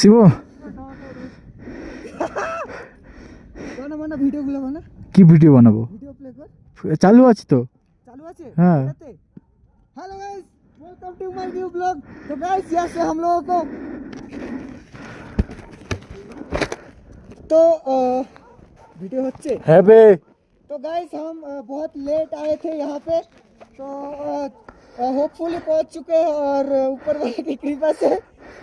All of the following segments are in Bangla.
শিব বানা ভিডিওগুলো বানা। কি ভিডিও বানাবো? ভিডিও প্লে কর। চালু আছে তো। चालू আছে? হ্যাঁ। Hello guys, welcome to my new blog. तो गाइस यहाँ से हम लोगों को तो वीडियो হচ্ছে। হ্যাঁ বে। तो गाइस हम बहुत लेट आए थे यहाँ पे, तो होपफुली पहुँच चुके हैं और ऊपर वाले की कृपा से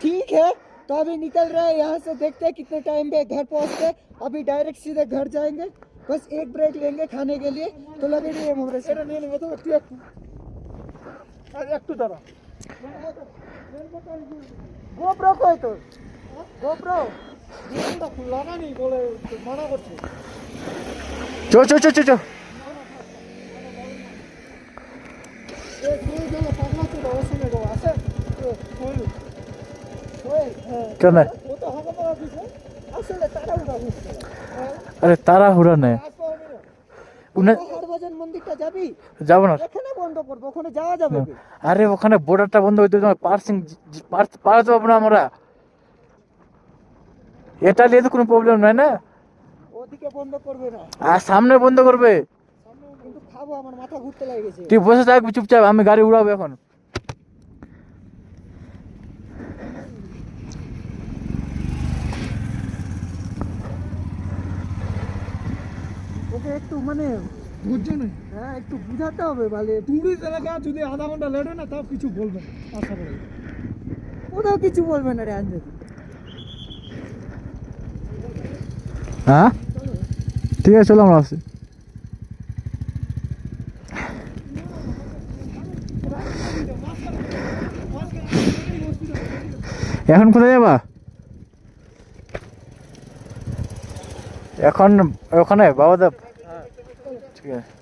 ठीक है। तो अभी निकल रहे हैं यहाँ से, देखते हैं कितने टाइम में घर पहुँचते हैं। अभी डायरेक्ट सीधे घर जाएंगे, बस एक ब्रेक लेंगे खाने के लिए। तो लगे नहीं हमारे से একটু দাঁড়া। গোপ্রো কই তো? গোপ্রো লাগানি বলে মানা করছে। চো চো চো চো চো। কেন? আরে তাড়াহুড়া নেই। মন্দিরটা যাবি? যাবো না। এখানে বন্ধ করবো, ওখানে যাওয়া যাবে? আরে ওখানে বর্ডারটা বন্ধ হইতে তোমার পার্সিং পারতে পারবো না আমরা। এটা নিয়ে তো কোনো প্রবলেম নাই না। ওদিকে বন্ধ করবে না, আর সামনে বন্ধ করবে। কিন্তু খাবো, আমার মাথা ঘুরতে লেগেছে। তুই বসে থাকবি চুপচাপ, আমি গাড়ি উড়াবো এখন। ওকে একটু মানে ধৈর্য নেই। হ্যাঁ, একটু বুঝাতে হবে। বলে টুরিস্ট এলাকা, যদি আধা ঘন্টা লেট হয় না তাও কিছু বলবে না, আশা করি ওটাও কিছু বলবে না রে আঞ্জলি। হ্যাঁ ঠিক আছে, চলো আমরা আসি। এখন কোথায় যাবা? এখন ওখানে বাবাদেব। ঠিক আছে।